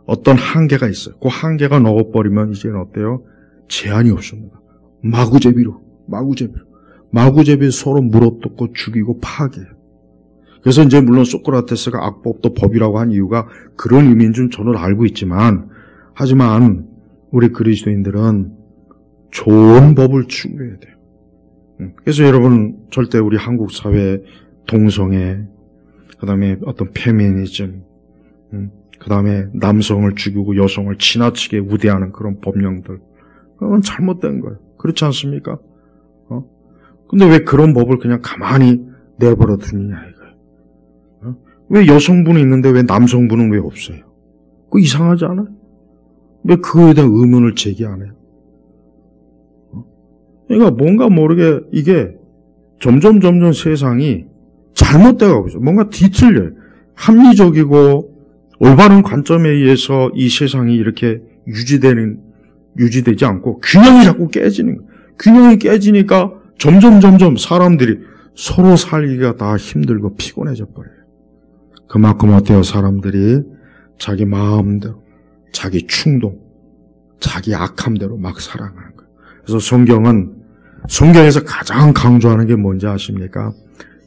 어떤 한계가 있어요. 그 한계가 넣어버리면 이제는 어때요? 제한이 없습니다. 마구제비로 서로 물어뜯고 죽이고 파괴해요. 그래서 이제 물론 소크라테스가 악법도 법이라고 한 이유가 그런 의미인 줄 저는 알고 있지만, 하지만 우리 그리스도인들은 좋은 법을 추구해야 돼요. 그래서 여러분 절대 우리 한국 사회 동성애, 그 다음에 어떤 페미니즘, 그 다음에 남성을 죽이고 여성을 지나치게 우대하는 그런 법령들, 그건 잘못된 거예요. 그렇지 않습니까? 근데 왜 그런 법을 그냥 가만히 내버려 두느냐 이거예요. 왜 여성분이 있는데 왜 남성분은 왜 없어요? 그거 이상하지 않아요? 왜 그거에 대한 의문을 제기 안 해요? 그러니까 뭔가 모르게 이게 점점 세상이 잘못돼 가고 있어요. 뭔가 뒤틀려요. 합리적이고 올바른 관점에 의해서 이 세상이 이렇게 유지되지 않고 균형이 자꾸 깨지는 거예요. 균형이 깨지니까 점점 사람들이 서로 살기가 다 힘들고 피곤해져 버려요. 그만큼 어때요? 사람들이 자기 마음대로, 자기 충동, 자기 악함대로 막 살아가는 거예요. 그래서 성경에서 가장 강조하는 게 뭔지 아십니까?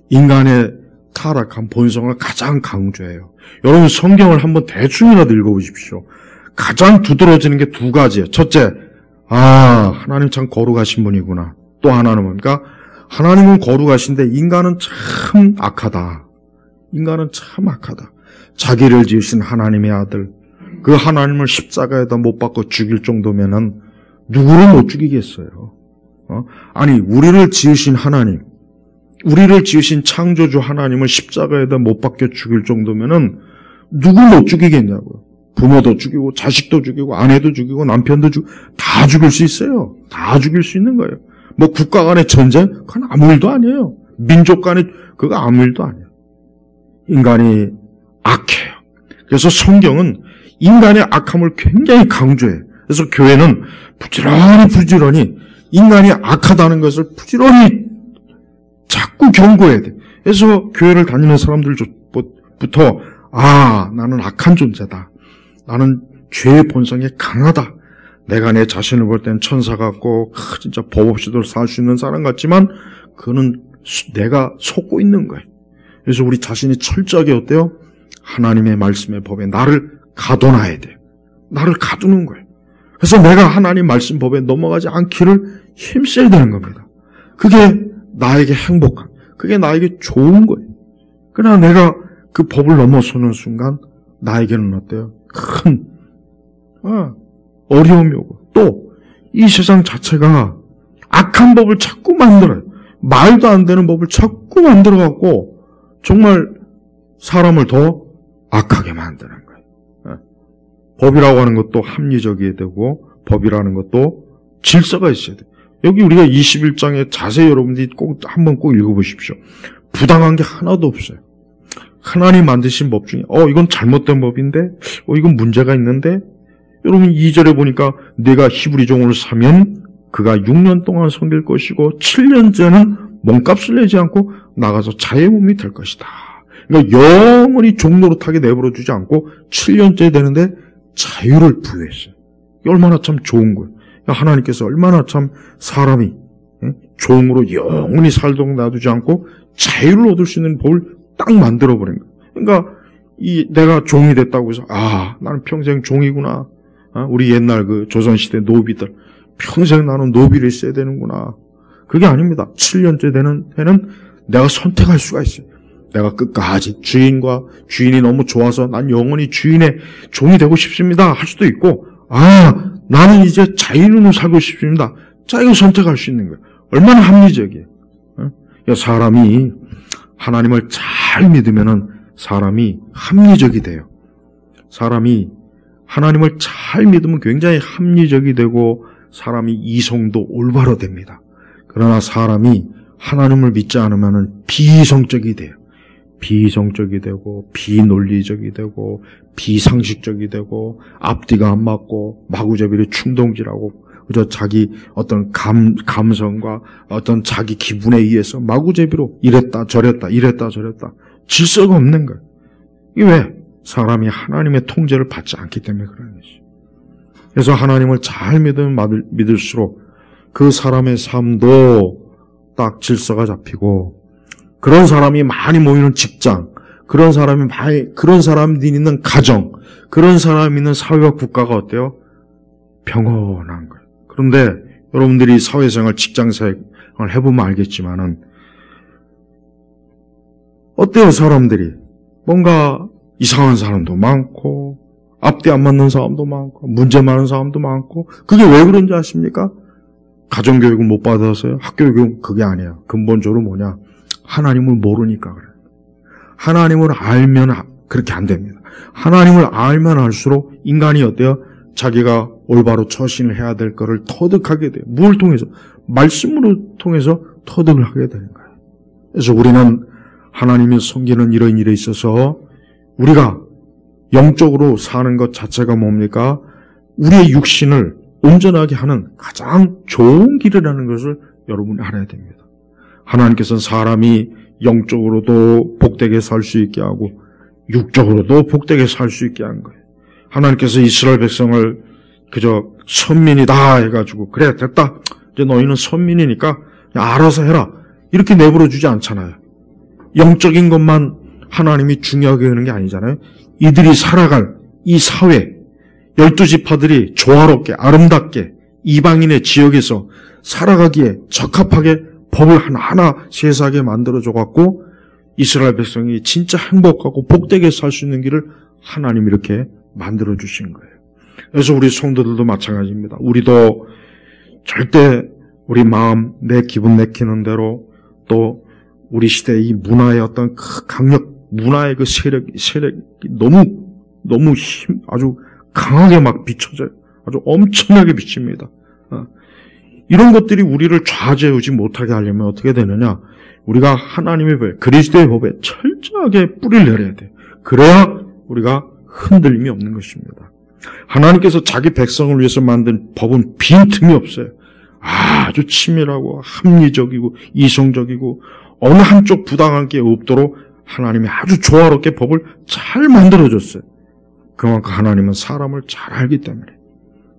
인간의 타락한 본성을 가장 강조해요. 여러분 성경을 한번 대충이라도 읽어보십시오. 가장 두드러지는 게 두 가지예요. 첫째, 하나님 참 거룩하신 분이구나. 또 하나는 뭡니까? 하나님은 거룩하신데 인간은 참 악하다. 자기를 지으신 하나님의 아들, 그 하나님을 십자가에다 못 박고 죽일 정도면은 누구를 못 죽이겠어요? 아니, 우리를 지으신 하나님, 우리를 지으신 창조주 하나님을 십자가에다 못 박혀 죽일 정도면은 누구 못 죽이겠냐고요. 부모도 죽이고 자식도 죽이고 아내도 죽이고 남편도 죽이고 다 죽일 수 있어요. 다 죽일 수 있는 거예요. 뭐 국가 간의 전쟁? 그건 아무 일도 아니에요. 민족 간의 그거 아무 일도 아니에요. 인간이 악해요. 그래서 성경은 인간의 악함을 굉장히 강조해요. 그래서 교회는 부지런히 인간이 악하다는 것을 부지런히 자꾸 경고해야 돼요. 그래서 교회를 다니는 사람들부터 나는 악한 존재다. 나는 죄의 본성이 강하다. 내가 내 자신을 볼 땐 천사 같고 진짜 법 없이도 살 수 있는 사람 같지만 그는 내가 속고 있는 거예요. 그래서 우리 자신이 철저하게 어때요? 하나님의 말씀의 법에 나를 가둬놔야 돼요. 나를 가두는 거예요. 그래서 내가 하나님 말씀 법에 넘어가지 않기를 힘써야 되는 겁니다. 그게 나에게 행복한, 그게 나에게 좋은 거예요. 그러나 내가 그 법을 넘어서는 순간 나에게는 어때요? 큰 어려움이 오고 또 이 세상 자체가 악한 법을 자꾸 만들어요. 말도 안 되는 법을 자꾸 만들어갖고 정말 사람을 더 악하게 만드는 거예요. 법이라고 하는 것도 합리적이어야 되고 법이라는 것도 질서가 있어야 돼요. 여기 우리가 21장에 자세히 여러분들이 한번 꼭 읽어보십시오. 부당한 게 하나도 없어요. 하나님 만드신 법 중에 이건 잘못된 법인데 이건 문제가 있는데 여러분 2절에 보니까 내가 히브리 종을 사면 그가 6년 동안 섬길 것이고 7년째는 몸값을 내지 않고 나가서 자의 몸이 될 것이다. 그러니까 영원히 종노릇하게 내버려 두지 않고 7년째 되는데 자유를 부여했어요. 이게 얼마나 참 좋은 거예요. 하나님께서 얼마나 참 사람이 종으로 영원히 살도록 놔두지 않고 자유를 얻을 수 있는 법을 딱 만들어버린 거예요. 그러니까 내가 종이 됐다고 해서 나는 평생 종이구나. 우리 옛날 그 조선시대 노비들 평생 나는 노비를 있어야 되는구나. 그게 아닙니다. 7년째 되는 해는 내가 선택할 수가 있어요. 내가 끝까지 주인이 너무 좋아서 난 영원히 주인의 종이 되고 싶습니다 할 수도 있고 나는 이제 자유로 살고 싶습니다. 이거 선택할 수 있는 거예요. 얼마나 합리적이에요. 사람이 하나님을 잘 믿으면은 사람이 합리적이 돼요. 사람이 하나님을 잘 믿으면 굉장히 합리적이 되고 사람이 이성도 올바로 됩니다. 그러나 사람이 하나님을 믿지 않으면은 비이성적이 돼요. 비이성적이 되고 비논리적이 되고 비상식적이 되고 앞뒤가 안 맞고 마구잡이로 충동질하고 그저 자기 어떤 감성과 어떤 자기 기분에 의해서 마구잡이로 이랬다 저랬다 질서가 없는 거예요. 이게 왜? 사람이 하나님의 통제를 받지 않기 때문에 그런 것이죠. 그래서 하나님을 잘 믿으면 믿을수록 그 사람의 삶도 딱 질서가 잡히고 그런 사람이 많이 모이는 직장, 그런 사람들이 있는 가정, 그런 사람이 있는 사회와 국가가 어때요? 평온한 거예요. 그런데 여러분들이 사회생활, 직장생활 해보면 알겠지만은 어때요? 사람들이 뭔가 이상한 사람도 많고 앞뒤 안 맞는 사람도 많고 문제 많은 사람도 많고 그게 왜 그런지 아십니까? 가정교육을 못 받아서요. 학교교육은 그게 아니에요. 근본적으로 뭐냐? 하나님을 모르니까 그래요. 하나님을 알면 그렇게 안 됩니다. 하나님을 알면 알수록 인간이 어때요? 자기가 올바로 처신을 해야 될 거를 터득하게 돼요. 뭘 통해서? 말씀으로 통해서 터득을 하게 되는 거예요. 그래서 우리는 하나님이 섬기는 이런 일에 있어서 우리가 영적으로 사는 것 자체가 뭡니까? 우리의 육신을 온전하게 하는 가장 좋은 길이라는 것을 여러분이 알아야 됩니다. 하나님께서는 사람이 영적으로도 복되게 살 수 있게 하고 육적으로도 복되게 살 수 있게 한 거예요. 하나님께서 이스라엘 백성을 그저 선민이다 해가지고 그래 됐다 이제 너희는 선민이니까 알아서 해라 이렇게 내버려 주지 않잖아요. 영적인 것만 하나님이 중요하게 하는 게 아니잖아요. 이들이 살아갈 이 사회 12지파들이 조화롭게 아름답게 이방인의 지역에서 살아가기에 적합하게 법을 하나하나 세세하게 만들어줘갖고 이스라엘 백성이 진짜 행복하고 복되게 살 수 있는 길을 하나님이 이렇게 만들어주신 거예요. 그래서 우리 성도들도 마찬가지입니다. 우리도 절대 우리 마음, 내 기분 내키는 대로 또 우리 시대의 이 문화의 어떤 강력, 문화의 그 세력이 아주 강하게 막 비춰져요. 아주 엄청나게 비칩니다. 이런 것들이 우리를 좌지우지 못하게 하려면 어떻게 되느냐? 우리가 하나님의 법, 그리스도의 법에 철저하게 뿌리를 내려야 돼요. 그래야 우리가 흔들림이 없는 것입니다. 하나님께서 자기 백성을 위해서 만든 법은 빈틈이 없어요. 아주 치밀하고 합리적이고 이성적이고 어느 한쪽 부당한 게 없도록 하나님이 아주 조화롭게 법을 잘 만들어줬어요. 그만큼 하나님은 사람을 잘 알기 때문에.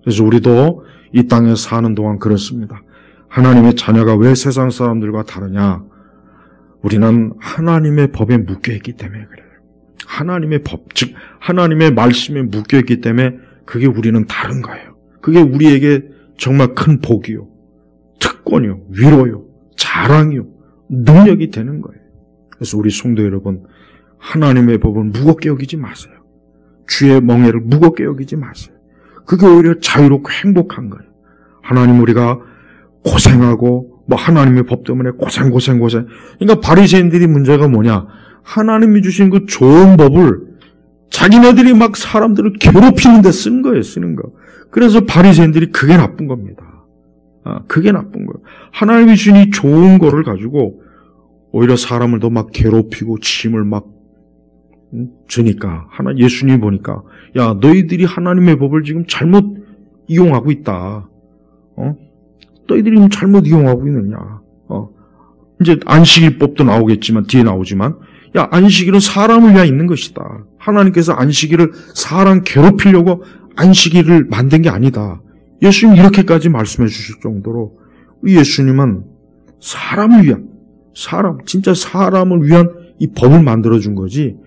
그래서 우리도 이 땅에 사는 동안 그렇습니다. 하나님의 자녀가 왜 세상 사람들과 다르냐? 우리는 하나님의 법에 묶여있기 때문에 그래요. 하나님의 법, 즉 하나님의 말씀에 묶여있기 때문에 그게 우리는 다른 거예요. 그게 우리에게 정말 큰 복이요, 특권이요, 위로요, 자랑이요, 능력이 되는 거예요. 그래서 우리 성도 여러분, 하나님의 법을 무겁게 여기지 마세요. 주의 멍에를 무겁게 여기지 마세요. 그게 오히려 자유롭고 행복한 거예요. 하나님 우리가 고생하고 하나님의 법 때문에 고생. 그러니까 바리새인들이 문제가 뭐냐? 하나님이 주신 그 좋은 법을 자기네들이 막 사람들을 괴롭히는 데 쓰는 거예요. 그래서 바리새인들이 그게 나쁜 겁니다. 그게 나쁜 거예요. 하나님이 주신 이 좋은 거를 가지고 오히려 사람을 더 막 괴롭히고 짐을 막 주니까 예수님이 보니까 야 너희들이 하나님의 법을 지금 잘못 이용하고 있다. 너희들이 지금 잘못 이용하고 있느냐. 이제 안식일법도 나오겠지만 뒤에 나오지만 야 안식일은 사람을 위하여 있는 것이다. 하나님께서 안식일을 사람 괴롭히려고 안식일을 만든 게 아니다. 예수님 이렇게까지 말씀해 주실 정도로 우리 예수님은 사람을 위한 진짜 사람을 위한 이 법을 만들어준 거지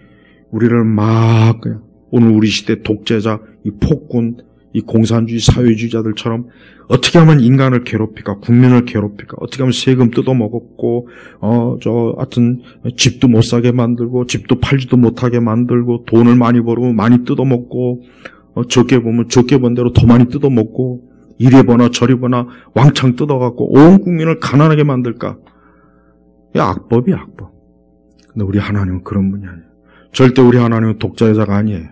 우리를 막 그냥 오늘 우리 시대 독재자, 이 폭군, 이 공산주의 사회주의자들처럼 어떻게 하면 인간을 괴롭힐까, 국민을 괴롭힐까, 어떻게 하면 세금 뜯어먹었고, 하여튼 집도 못 사게 만들고, 집도 팔지도 못하게 만들고, 돈을 많이 벌고 많이 뜯어먹고, 적게 보면 적게 번 대로 더 많이 뜯어먹고, 이리 보나 저리 보나 왕창 뜯어갖고 온 국민을 가난하게 만들까? 악법이야, 악법. 근데 우리 하나님은 그런 분이 아니에요. 절대 우리 하나님은 독재자가 아니에요.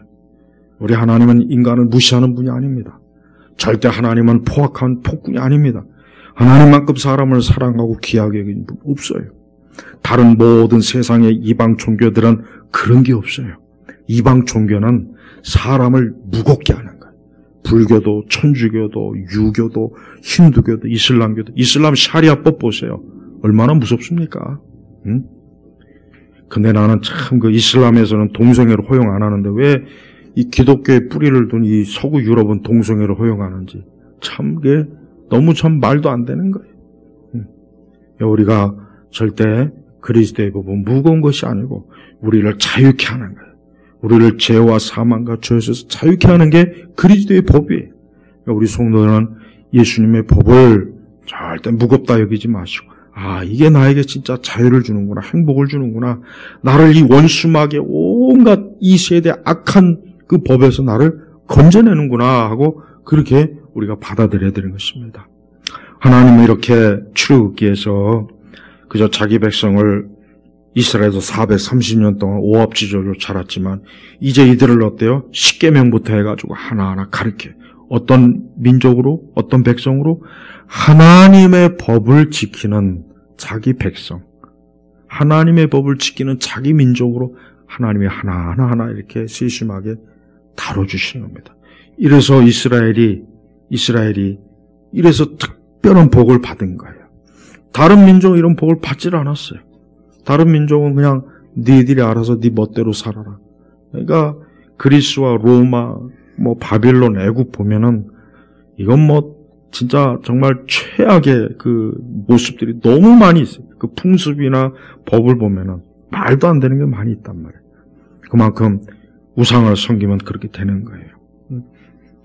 우리 하나님은 인간을 무시하는 분이 아닙니다. 절대 하나님은 포악한 폭군이 아닙니다. 하나님만큼 사람을 사랑하고 귀하게 여기는 분 없어요. 다른 모든 세상의 이방 종교들은 그런 게 없어요. 이방 종교는 사람을 무겁게 하는 거예요. 불교도, 천주교도, 유교도, 힌두교도, 이슬람교도, 이슬람 샤리아법 보세요. 얼마나 무섭습니까? 응? 근데 나는 참 그 이슬람에서는 동성애를 허용 안 하는데 왜 이 기독교의 뿌리를 둔 이 서구 유럽은 동성애를 허용하는지 참 그게 너무 참 말도 안 되는 거예요. 우리가 절대 그리스도의 법은 무거운 것이 아니고 우리를 자유케 하는 거예요. 우리를 죄와 사망과 죄에서 자유케 하는 게 그리스도의 법이에요. 우리 성도들은 예수님의 법을 절대 무겁다 여기지 마시고 이게 나에게 진짜 자유를 주는구나, 행복을 주는구나, 나를 이 원수막의 온갖 이 세대 악한 그 법에서 나를 건져내는구나 하고 그렇게 우리가 받아들여야 되는 것입니다. 하나님은 이렇게 출애굽기에서 그저 자기 백성을 이스라엘에서 430년 동안 오합지졸로 자랐지만 이제 이들을 어때요? 십계명부터 해가지고 하나하나 가르쳐요. 어떤 민족으로, 어떤 백성으로? 하나님의 법을 지키는 자기 백성, 하나님의 법을 지키는 자기 민족으로 하나님이 하나하나 이렇게 세심하게 다뤄주시는 겁니다. 이래서 이스라엘이 이래서 특별한 복을 받은 거예요. 다른 민족은 이런 복을 받질 않았어요. 다른 민족은 그냥 니들이 알아서 네 멋대로 살아라. 그러니까 그리스와 로마, 바빌론, 애국 보면은 이건 진짜 정말 최악의 그 모습들이 너무 많이 있어요. 그 풍습이나 법을 보면은 말도 안 되는 게 많이 있단 말이에요. 그만큼 우상을 섬기면 그렇게 되는 거예요.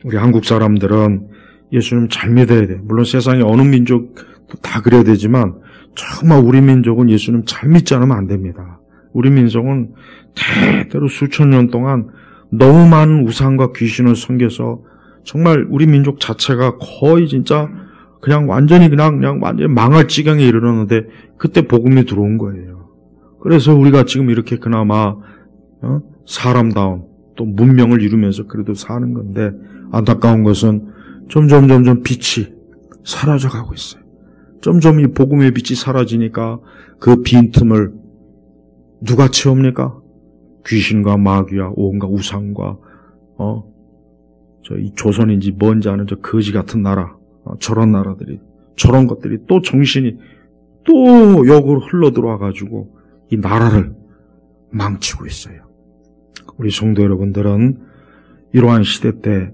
우리 한국 사람들은 예수님 잘 믿어야 돼요. 물론 세상에 어느 민족도 다 그래야 되지만 정말 우리 민족은 예수님 잘 믿지 않으면 안 됩니다. 우리 민족은 대대로 수천 년 동안 너무 많은 우상과 귀신을 섬겨서 정말 우리 민족 자체가 거의 진짜 그냥 완전히 망할 지경에 이르렀는데 그때 복음이 들어온 거예요. 그래서 우리가 지금 이렇게 그나마 사람다운 또 문명을 이루면서 그래도 사는 건데 안타까운 것은 점점 빛이 사라져가고 있어요. 점점 이 복음의 빛이 사라지니까 그 빈틈을 누가 채웁니까? 귀신과 마귀와 온갖 우상과 이 조선인지 뭔지 아는 저 거지 같은 나라, 저런 나라들이, 저런 것들이 또 정신이 또 역으로 흘러 들어와가지고 이 나라를 망치고 있어요. 우리 성도 여러분들은 이러한 시대 때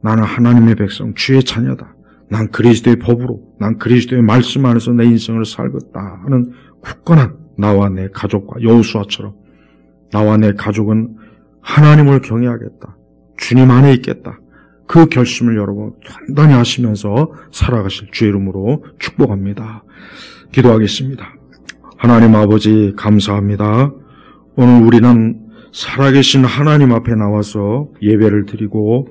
나는 하나님의 백성, 주의 자녀다. 난 그리스도의 법으로, 난 그리스도의 말씀 안에서 내 인생을 살겠다 하는 굳건한 나와 내 가족과 여호수아처럼 나와 내 가족은 하나님을 경외하겠다. 주님 안에 있겠다. 그 결심을 여러분 단단히 하시면서 살아가실 주의 이름으로 축복합니다. 기도하겠습니다. 하나님 아버지 감사합니다. 오늘 우리는 살아계신 하나님 앞에 나와서 예배를 드리고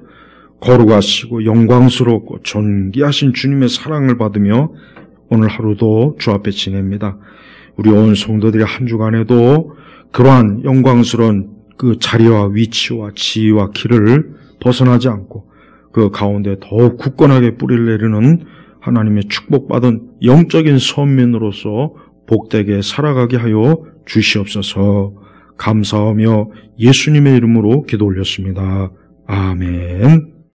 거룩하시고 영광스럽고 존귀하신 주님의 사랑을 받으며 오늘 하루도 주 앞에 지냅니다. 우리 온 성도들이 한 주간에도 그러한 영광스러운 그 자리와 위치와 지위와 길을 벗어나지 않고 그 가운데 더욱 굳건하게 뿌리를 내리는 하나님의 축복받은 영적인 선민으로서 복되게 살아가게 하여 주시옵소서. 감사하며 예수님의 이름으로 기도 올렸습니다. 아멘.